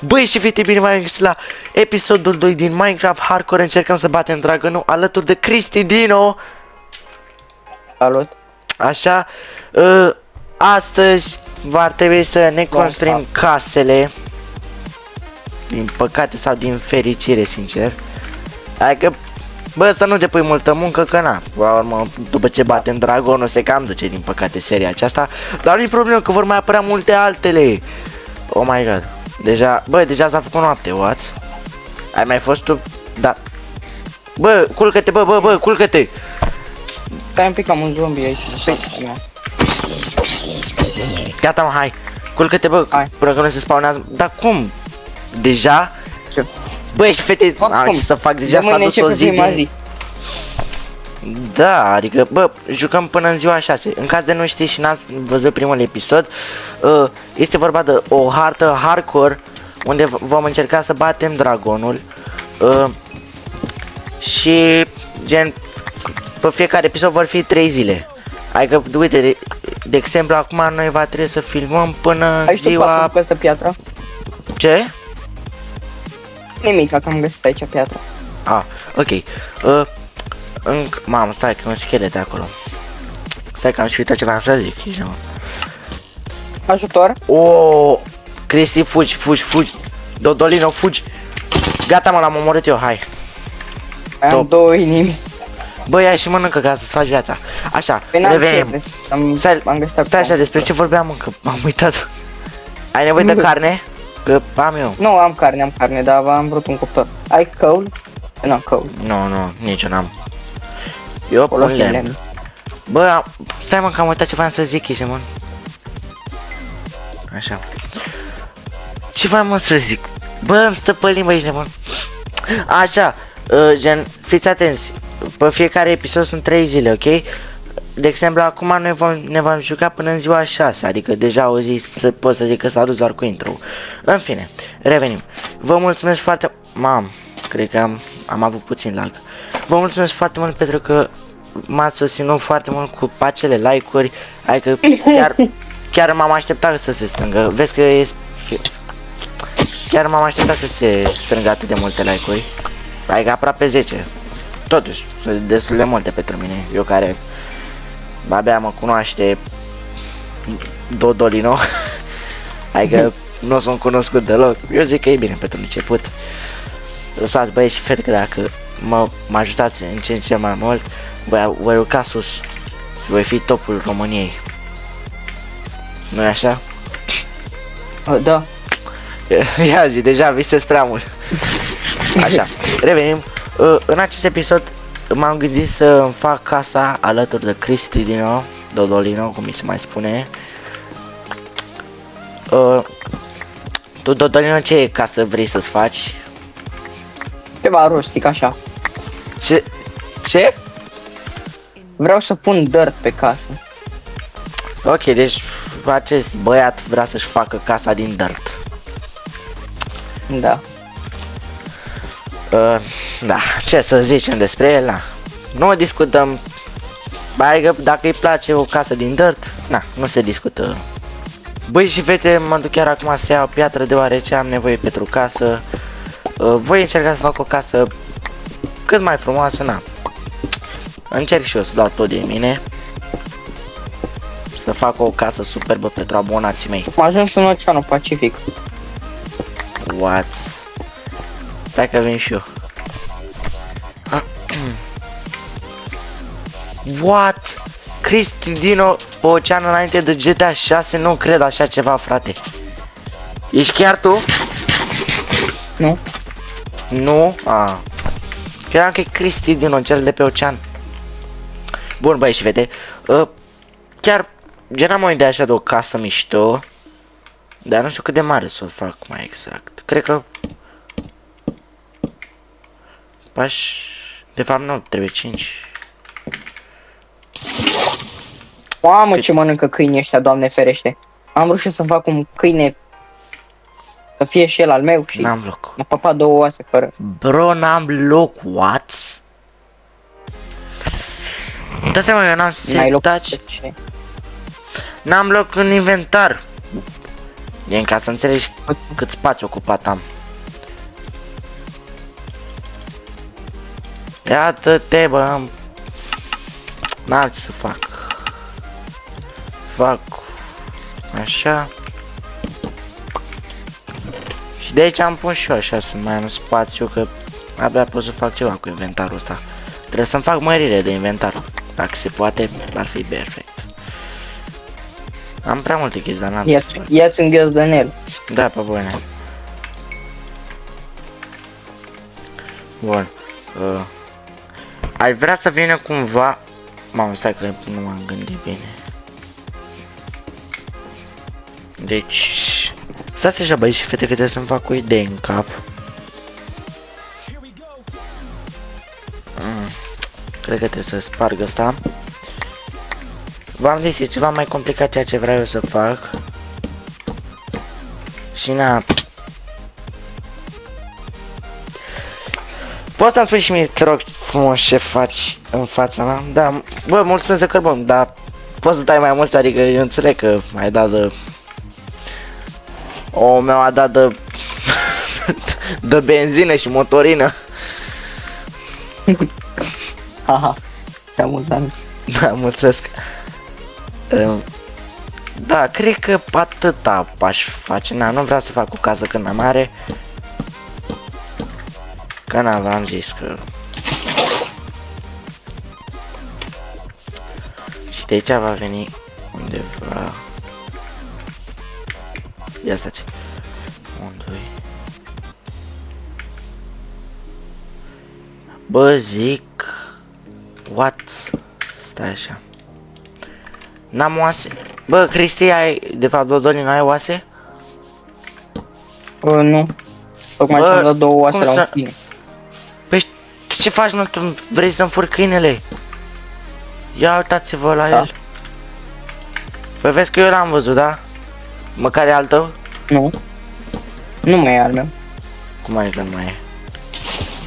Băi și fete, bine v-am găsit la episodul 2 din Minecraft Hardcore. Încercăm să batem dragonul alături de Cristi Dino. Salut. Așa, astăzi va trebui să ne construim casele. Din păcate sau din fericire, sincer. Adică, bă, să nu depui multă muncă, că na, la urmă, după ce batem dragonul se cam duce, din păcate, seria aceasta. Dar nu-i problemă, că vor mai apărea multe altele. Oh my god. Deja, bă, deja s-a făcut noapte, what? Ai mai fost tu? Da. Bă, culcă-te, bă, culcă-te. Stai un pic, am un zombie aici. Gata, mă, hai. Culcă-te, bă, hai. Până că nu se spawnează. Dar cum? Deja? Ce? Băi, și fete, ce să fac, deja s-a dus o zi din... Da, adică, bă, jucăm până în ziua 6. În caz de nu știți și n-ați văzut primul episod, este vorba de o hartă hardcore unde vom încerca să batem dragonul. Și, gen, pe fiecare episod vor fi 3 zile. Adică, uite, de exemplu, acum noi va trebui să filmăm până în ziua... Ai știut piatră? Ce? Nimic, că am găsit aici piatră. Ah, ok. Mamă, stai că un schelet acolo. Stai că am și uitat ce v-am să zic. Ajutor? Oh, Cristi, fugi. Dodolino, fugi. Gata, mă, l-am omorât eu, hai. Am 2 inimi. Băi, hai și mănâncă ca să-ți faci viața. Așa, revenim. Stai așa, despre ce vorbeam încă, m-am uitat. Ai nevoie de carne? Că am eu. Nu, am carne, dar am vrut un cuptor. Ai căul? Nu, căul. Nu, nici eu n-am. Eu pun lemn. Bă, stai mă că am uitat ce v-am să zic, ești, mă. Așa. Ce v-am mă să zic? Bă, îmi stă pe limbă, ești, mă. Așa, gen, fiți atenți. Pe fiecare episod sunt 3 zile, ok? De exemplu, acum noi ne vom juca până în ziua 6, adică deja o zi pot să zic că s-a dus doar cu intro. În fine, revenim. Vă mulțumesc foarte... Mam, cred că am avut puțin lag. Vă mulțumesc foarte mult pentru că m-ați susținut foarte mult cu acele like-uri. Adică chiar m-am așteptat să se strângă. Vezi că e... Chiar m-am așteptat să se strângă atât de multe like-uri. Adică aproape 10. Totuși, sunt destul de multe pentru mine. Eu care abia mă cunoaște Dodolino. Adică nu sunt cunoscut deloc. Eu zic că e bine pentru început. Lăsați, băieți și fete, că dacă mă ajutați în ce mai mult, voi urca sus și voi fi topul României. Nu-i așa? Da. Ia zi, deja visez prea mult. Așa, revenim. În acest episod m-am gândit să îmi fac casa alături de Cristi Dino, Dodolino, cum mi se mai spune. Tu, Dodolino, ce casă vrei să-ți faci? Ceva rustic așa. Ce? Vreau să pun dirt pe casă. Ok, deci acest băiat vrea să-și facă casa din dirt. Da. Da, ce să zicem despre el, na. Nu discutăm. Adică dacă îi place o casă din dirt, na, nu se discută. Băi și fete, mă duc chiar acum să iau piatră deoarece am nevoie pentru casă. Voi încerca să fac o casă cât mai frumoasă, na. Încerc și eu să dau tot de mine. Să fac o casă superbă pentru abonații mei. Am ajuns în Oceanul Pacific. What? Stai că vin și eu. What? Cristi Dino pe ocean înainte de GTA 6? Nu cred așa ceva, frate. Ești chiar tu? Nu. Nu? Credeam că e Cristi Dino, cel de pe ocean. Bun, băi și fete, chiar gen am o idee așa de o casă mișto. Dar nu știu cât de mare să o fac mai exact. Cred că... De fapt nu, trebuie 5. Mamă, ce mănâncă câinii ăștia, Doamne ferește. Am vrut să fac un câine să fie și el al meu și n-am loc. m-a papat 2 oase fără. Bro, n-am loc, what? Da seama, eu n-am setat. N-am loc în inventar. Gen, ca să înțelegi cât spațiu ocupat am. Iată-te, bă. N-am ce să fac. Fac așa. Și de aici am pus și eu așa să mai am spațiu, că abia pot să fac ceva cu inventarul ăsta. Trebuie să-mi fac mărire de inventar. Dacă se poate, ar fi perfect. Am prea multe chestii, dar n-am ce să fac. Ia-ți un ghiozdanel. Da, pe bune. Bun. Ai vrea să vină cumva... Mamă, stai că nu m-am gândit bine. Deci... Stați așa, băi și fete, că trebuie să-mi fac o idee în cap. Cred că trebuie să sparg ăsta. V-am zis, e ceva mai complicat ceea ce vreau eu să fac. Și na... Poți să-mi spui și mie, te rog frumos, ce faci în fața mea? Da, bă, mulțumesc de cărbun, dar poți să dai mai mult, adică eu înțeleg că ai dat de... O, mi-a dat de... de benzină și motorină. Haha, ce amuzant. Da, mulțumesc. Da, cred că atâta aș face, na, nu vreau să fac o casă când am mare. Că n-am, v-am zis că... Și de aici va veni undeva... Ia stați. 1, 2... Bă, zic... What? Stai așa. N-am oase. Bă, Cristi, ai... De fapt, Dodolin, ai oase? Nu. Tocmai Bă, ți-am dat 2 oase cum la un să- câine. Păi, tu ce faci, mă? Tu vrei să-mi furi câinele? Ia uitați-vă la Da. el. Păi vezi că eu l-am văzut, da? Măcar e al tău? Nu. Nu mai e al meu. Cum ai că nu mai e?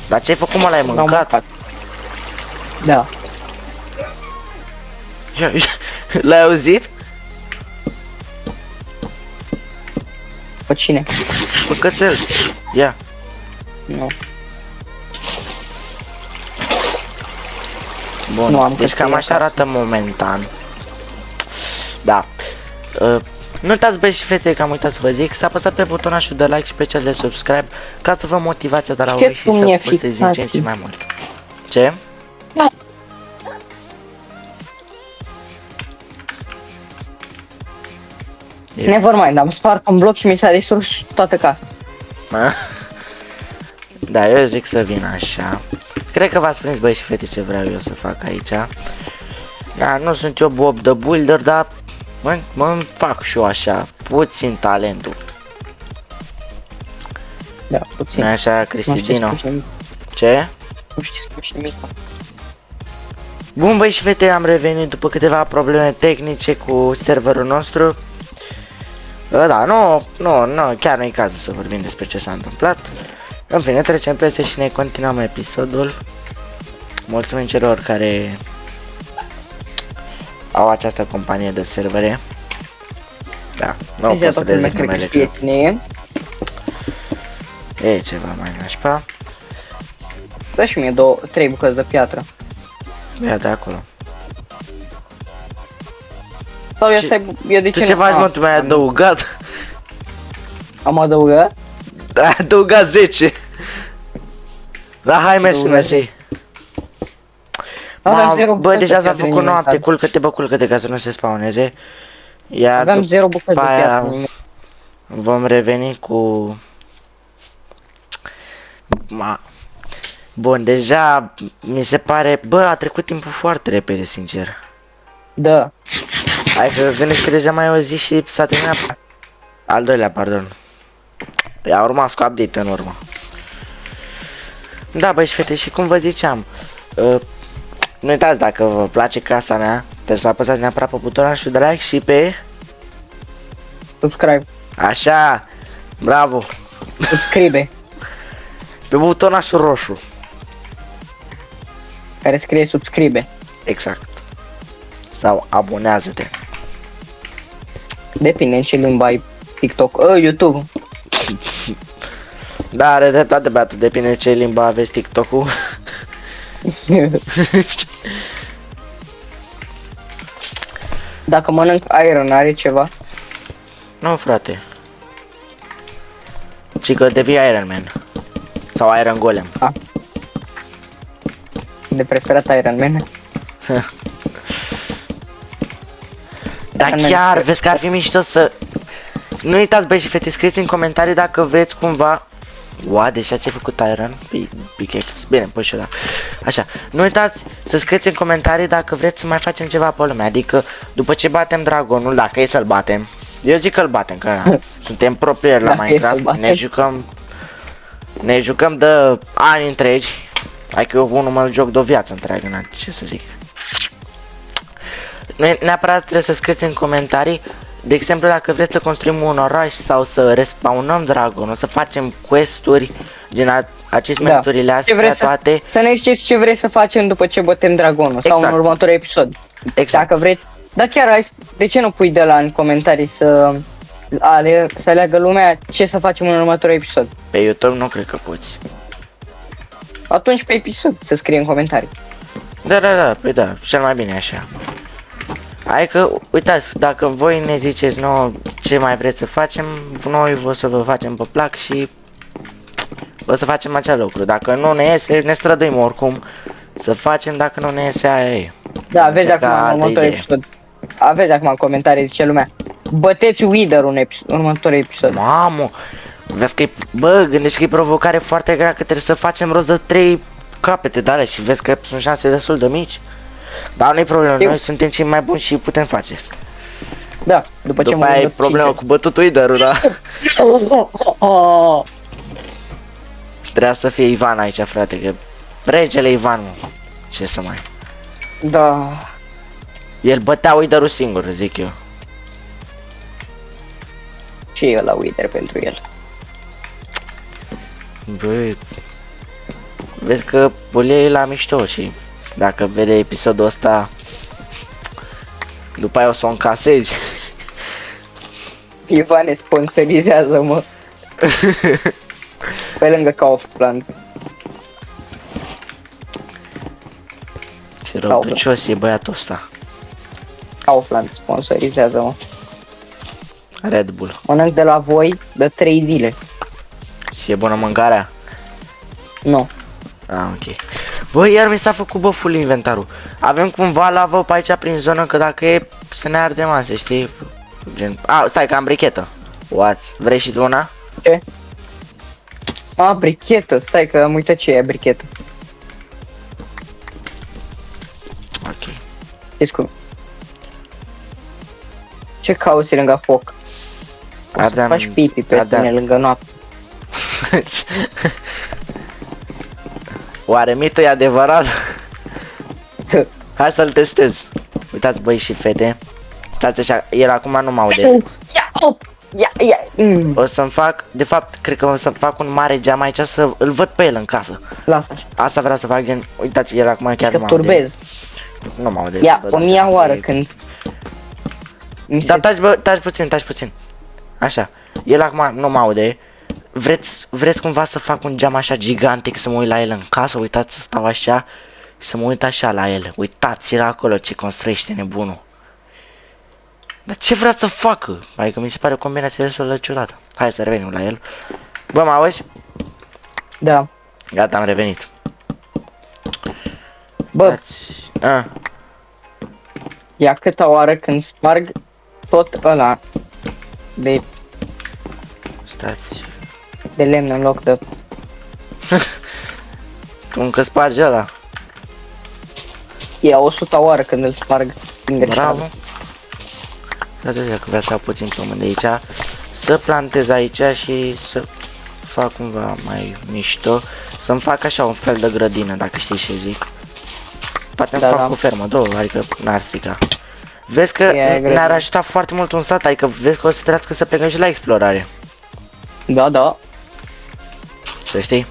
Dar ce ai făcut, mă, l-ai L-am mâncat? Da. L-ai auzit? Pe cine? Pe cățel. Ia. Nu. Bun, Nu am deci cam căței așa acasă. arată momentan. Da. Nu uitați, băi și fete, că am uitat să vă zic, să apăsați pe butonașul de like și pe cel de subscribe, ca să vă motivați de la Ce voi și să ineficații. postez din ce în ce mai mult. Ce? Da. Nevermind, am spart un bloc și mi s-a distrus toată casa. Da, eu zic să vin așa. Cred că v-ați prins, băi și fete, ce vreau eu să fac aici. Da, nu sunt eu Bob de Builder, dar mă fac și eu așa, puțin talentul. Da, puțin. Nu așa, Nu știu să Cristidino? spui nimic. Ce? Nu știu să spui nimic. Bun, băi și fete, am revenit după câteva probleme tehnice cu serverul nostru. Da, nu, chiar nu e cazul să vorbim despre ce s-a întâmplat. În fine, trecem peste și ne continuăm episodul. Mulțumim celor care au această companie de servere. Da, nu Deci pot să toată lumea dezic cred că numele, știe că cine e. e ceva mai nașpa. Dă și mie 3 bucăți de piatră. Ia de acolo. Sau Ce- eu de ce Tu ce nu? faci, mă, tu mi-ai adăugat? Am adăugat? Ai adăugat 10. Da, hai, mersi, mersi. Aveam 0 Bă, bucăți de deja s-a piatră în făcut noapte, inventar. culcă-te ca să nu se spawneze. Iar Aveam 0 bucăți de după aia piatră în inventar. vom reveni cu... Bun, deja mi se pare... Bă, a trecut timpul foarte repede, sincer. Da. Hai că gândesc că deja mai e o zi și s-a terminat. Al doilea, pardon. I-a urmat cu update în urmă. Da, băi și fete, și cum vă ziceam, nu uitați, dacă vă place casa mea, trebuie să apăsați neapărat pe butonul de like și pe... Subscribe. Așa, bravo, Subscribe. pe butonașul roșu. Care scrie subscribe. Exact. Sau abonează-te. Depinde în ce limba ai TikTok, YouTube. Da, are dreptate, beatul, depinde ce limba aveți TikTok-ul. Dacă mănânc iron, are ceva? Nu, frate. Ci că devii Iron Man. Sau Iron Golem. De preferat Iron Man. Dar chiar, vezi că ar fi mișto să... Nu uitați, băi și fete, scrieți în comentarii dacă vreți cumva... Ua, deja ți-ai făcut Iron? Pickaxe. Bine, păi și da. Așa, nu uitați să scrieți în comentarii dacă vreți să mai facem ceva pe lumea. Adică, după ce batem dragonul, dacă e să-l batem. Eu zic că-l batem, că na, suntem proprieri la Dacă e să-l Minecraft, batem. ne jucăm de ani întregi. Hai că eu unul mă joc de o viață întreagă, na, ce să zic. Noi neapărat trebuie să scrieți în comentarii. De exemplu, dacă vreți să construim un oraș sau să respawnăm dragonul, să facem quest-uri din achievement-urile astea toate. Să ne ziceți ce vreți să facem după ce bătem dragonul sau în Exact. următorul episod. Exact. Dacă vreți. Dar chiar hai, de ce nu pui de la în comentarii să aleagă lumea ce să facem în următorul episod? Pe YouTube nu cred că poți. Atunci pe episod să scrie în comentarii. Da, păi da, cel mai bine așa. Hai că, uitați, dacă voi ne ziceți nouă ce mai vreți să facem, noi o să vă facem pe plac și o să facem acel lucru. Dacă nu ne iese, ne străduim oricum să facem, dacă nu ne iese, aia e. Da, aveți acum în altă următorul idee. episod. Aveți acum în comentarii, zice lumea. Băteți Wither în următorul episod. Mamă, vezi că bă, gândești că e provocare foarte grea, că trebuie să facem rost de 3 capete de alea și vezi că sunt șanse destul de mici. Dar nu-i problemă, noi suntem cei mai buni și putem face. Da, după ce După aia e problema cu bătutul Wither-ul, da? Trebuia să fie Ivan aici, frate, că regele Ivan, mă. Ce să mai... Da. El bătea Wither-ul singur, zic eu. Ce e la Wither pentru el? Băi... Vezi că Bulie e la mișto și... Dacă vede episodul ăsta... După aia o să o încasezi. Ivan ne sponsorizează, mă. Pe lângă Kaufland. Ce răutăcios e băiatul ăsta. Kaufland sponsorizează, mă. Red Bull. Mănânc de la voi de 3 zile. Și e bună mâncarea? Nu. Ah, ok. Băi, iar mi s-a făcut băful inventarul. Avem cumva lavă pe aici prin zonă, că dacă e să ne ardem astea, știi? Gen... stai că am brichetă. What? Vrei și tu una? Ce? Brichetă, stai că am uitat ce e brichetă. Ok. Știți cum? Ce cauți lângă foc? O să faci pipi pe tine lângă noapte. Oare mitul e adevărat? Hai să-l testez. Uitați, băi și fete. Uitați așa, el acum nu mă aude. Ia. O să-mi fac, de fapt, cred că o să-mi fac un mare geam aici să îl văd pe el în casă. Lasă așa. Asta vreau să fac, gen, uitați, el acum chiar că nu mă aude. turbez. Nu mă aude. Ia, 1000 oară când... Da, taci puțin. Așa, el acum nu mă aude. Vreți cumva să fac un geam așa gigantic să mă uit la el în casă? Uitați să stau așa și să mă uit așa la el. Uitați-l acolo ce construiește nebunul. Dar ce vrea să facă? Adică mi se pare o combinație destul de ciudată. Hai să revenim la el. Bă, mă auzi? Da. Gata, am revenit. Bă, ia câta oară când sparg tot ăla de Stați. lemn în loc de... Cum că sparge ăla. Ia 100 oară când îl sparg din greșeală. Bravo. Dați că vreau să iau puțin pământ de aici. Să plantez aici și să fac cumva mai mișto. Să-mi fac așa un fel de grădină, dacă știi ce zic. Poate îmi fac o fermă, două, adică n-ar strica. Vezi că ne-ar ajuta foarte mult un sat, adică vezi că o să trească să plecăm și la explorare. Da. Să știi?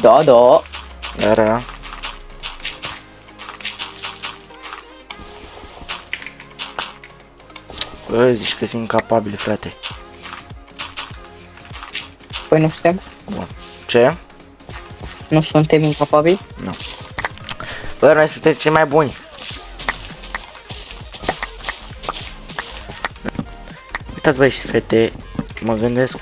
Da. Da. Bă, zici că sunt incapabili, frate. Păi nu suntem? Bun. Ce? Nu suntem incapabili? Nu. Bă, noi suntem cei mai buni. Uitați, băi, și fete, mă gândesc.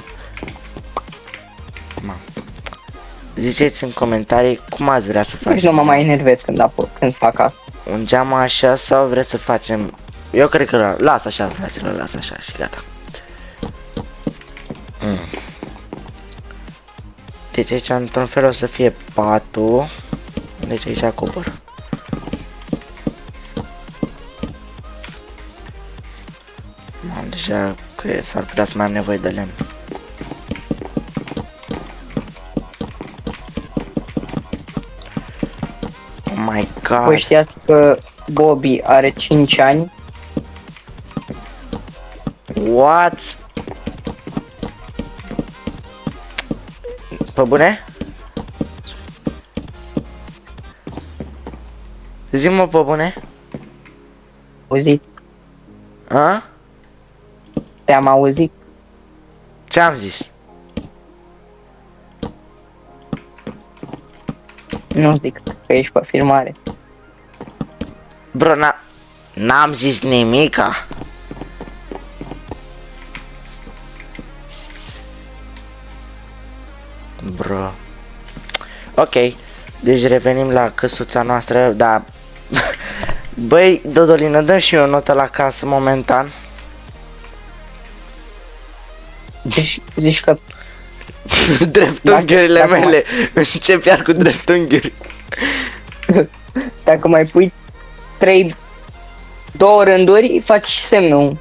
Ziceți în comentarii cum ați vrea să Nici facem. nu mă mai enervez când fac asta. Un geam așa sau vreți să facem... Eu cred că las așa, fraților, las așa și gata. Deci aici într-un fel o să fie patul. Deci aici acopăr. Mam, deja că s-ar putea să mai am nevoie de lemn. Oh my god. Voi știați că Bobby are 5 ani? What? Pe bune? Zi-mă pe bune? Auzit? A? Te-am auzit? Ce am zis? Nu zic că ești pe filmare. Bro, n-am zis nimica. Bro. Ok. Deci revenim la căsuța noastră, da. Băi, Dodolină, dă și eu o notă la casă momentan. Deci zici că Dreptunghiurile Dacă- mele. Încep iar cu dreptunghiuri. dacă mai pui 2 rânduri, faci semnul.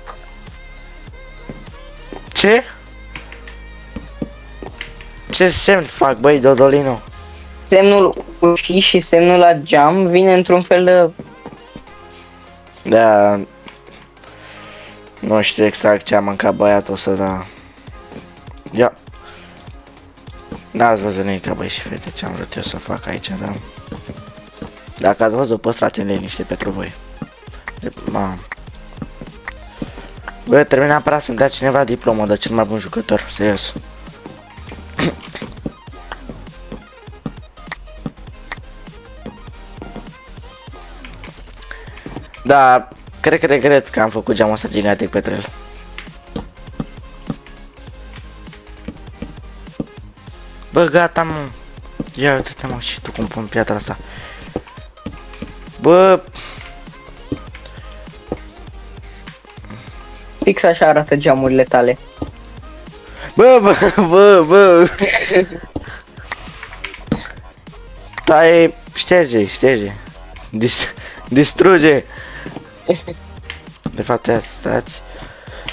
Ce? Ce semn fac, băi, Dodolino? Semnul ușii și semnul la geam vine într-un fel de... Da. Nu știu exact ce a mâncat băiatul ăsta, dar... Ia. N-ați văzut nimic, băi și fete, ce am vrut eu să fac aici, da? Dacă ați văzut, păstrați în liniște pentru voi. Mamă. Bă, trebuie neapărat să-mi dea cineva diplomă de cel mai bun jucător, serios. Da, cred că regret că am făcut geamul ăsta genetic pe trail. Bă, gata, mă. Ia uite-te, mă, și tu cum pun piatra asta. Bă, Fix așa arată geamurile tale. bă. Taie, șterge. Distruge. De fapt, ia, stați.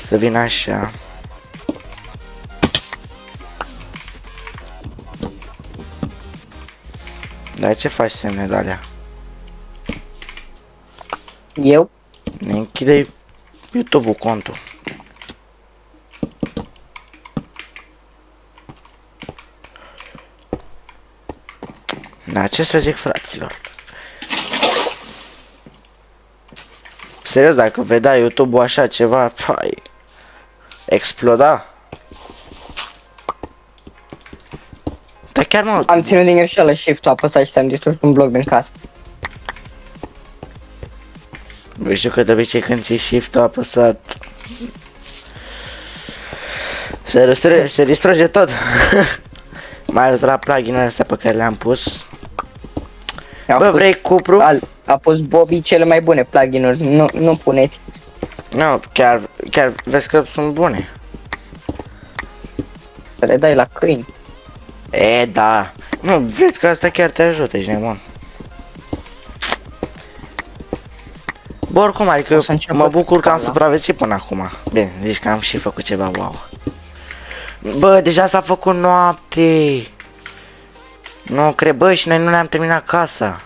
Să vin așa. Dar ce faci semne de alea? Eu? Ne închide YouTube-ul contul. Da, ce să zic, fraților? Serios, dacă vedea YouTube-ul așa ceva, pai, exploda. Dar chiar mă, Am ținut din greșeală shift-ul apăsat și ți-am distrus un bloc din casă. eu știu că de obicei când ții shift-ul apăsat se distruge tot. Mai ales la plugin-urile astea pe care le-am pus. Bă, vrei cupru? A pus Bobby cele mai bune plugin-uri, nu puneți. Nu, chiar vezi că sunt bune. Să le dai la câini. E, da. Nu, vezi că asta chiar te ajută, ești nebun. Bă, oricum, adică O să înceapă mă bucur că am școala. supraviețuit până acum. Bine, zici că am și făcut ceva, wow. Bă, deja s-a făcut noapte. Nu cred, bă, și noi nu ne-am terminat casa.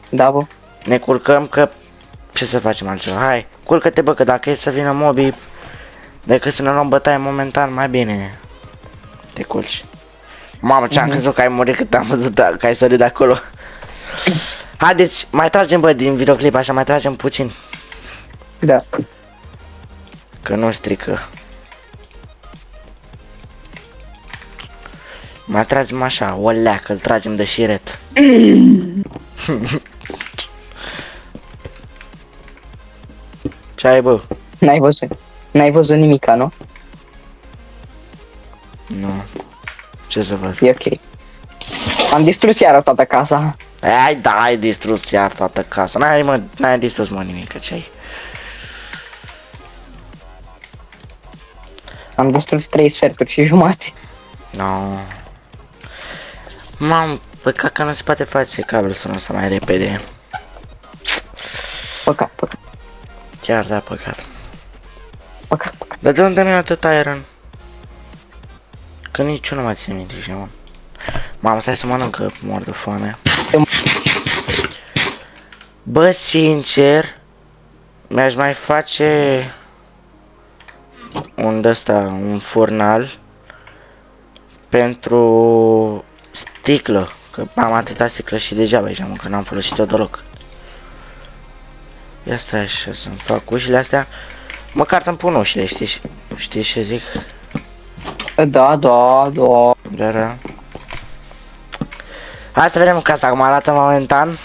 Da, bă. Ne culcăm că... Ce să facem altceva? Hai, culcă-te, bă, că dacă e să vină mobii, decât să ne luăm bătaie momentan, mai bine te culci. Mamă, ce-am crezut că ai murit cât am văzut că ai sărit de acolo. Haideți, mai tragem, bă, din videoclip, așa, mai tragem puțin. Da. Că nu strică. Mai tragem așa, o leacă, îl tragem de șiret. Ce ai, bă? N-ai văzut nimica, nu? Nu. Ce să văd? E ok. Am distrus iară toată casa. Ai, da, ai distrus iar toată casa. N-ai distrus, mă, nimic, ce ai? Am distrus 3 sferturi și jumate. No. Mam, păcat că nu se poate face cabel să nu se mai repede. Păcat. Chiar da, păcat. Dar de unde mi-a atât iron? Că nici eu nu mai țin minte, știi, mă. Mamă, stai să mănânc, că mor de foame. Bă, sincer, mi-aș mai face un furnal pentru sticlă, că am atâta sticlă și degeaba aici, mă, că n-am folosit-o deloc. Ia stai așa să-mi fac ușile astea, măcar să-mi pun ușile, știi ce zic? Da. Da. Hai să vedem casa cum arată momentan.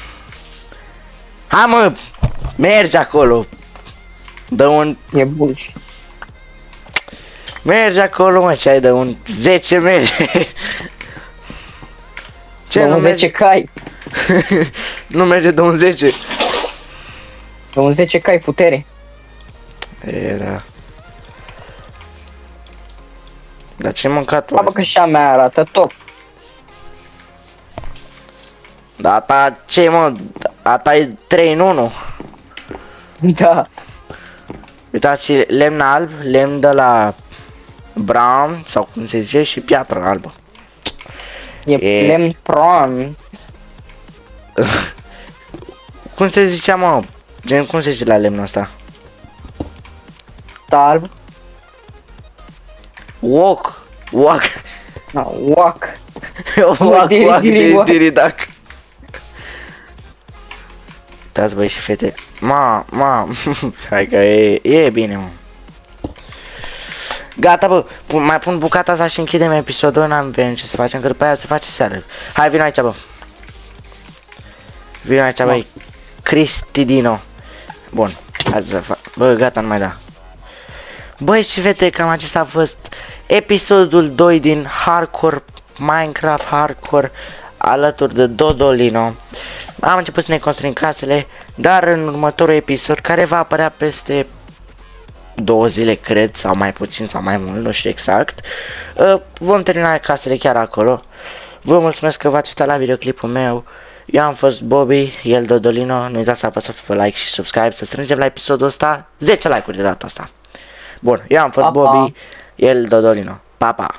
Hai, mă, mergi acolo. Dă un... E bullshit. Mergi acolo, mă, ce ai de un 10 merge. Ce, nu 10 cai. Nu merge de un 10. De un 10 cai putere. Era. Dar ce mâncat tu? Bă, că și a mea arată tot. Da, ta ce, mă? A ta e 3 în 1. Da. Uitați, lemn alb, lemn de la brown, sau cum se zice, și piatră albă. E lemn prawn. Cum se zicea, mă? Gen, cum se zice la lemnul ăsta? Alb. Wok. Wak. Wak, Diri-diri-wak. diridac. Uitați, băi și fete. Ma. Hai că e bine, mă. Gata, bă, mai pun bucata asta și închidem episodul, n-am pe ce să facem, că după aia se face seară. Hai, vino aici, bă. Vino aici, băi. Cristidino. Bun, hai să fac. Bă, gata, nu mai da. Băi și fete, cam acesta a fost episodul 2 din Minecraft Hardcore alături de Dodolino. Am început să ne construim casele, dar în următorul episod, care va apărea peste 2 zile, cred, sau mai puțin sau mai mult, nu știu exact, vom termina casele chiar acolo. Vă mulțumesc că v-ați uitat la videoclipul meu. Eu am fost Bobby, el Dodolino. Nu uitați să apăsați pe like și subscribe, să strângem la episodul ăsta 10 like-uri de data asta. Bun, eu am fost Bobby, el Dodolino. Pa, pa!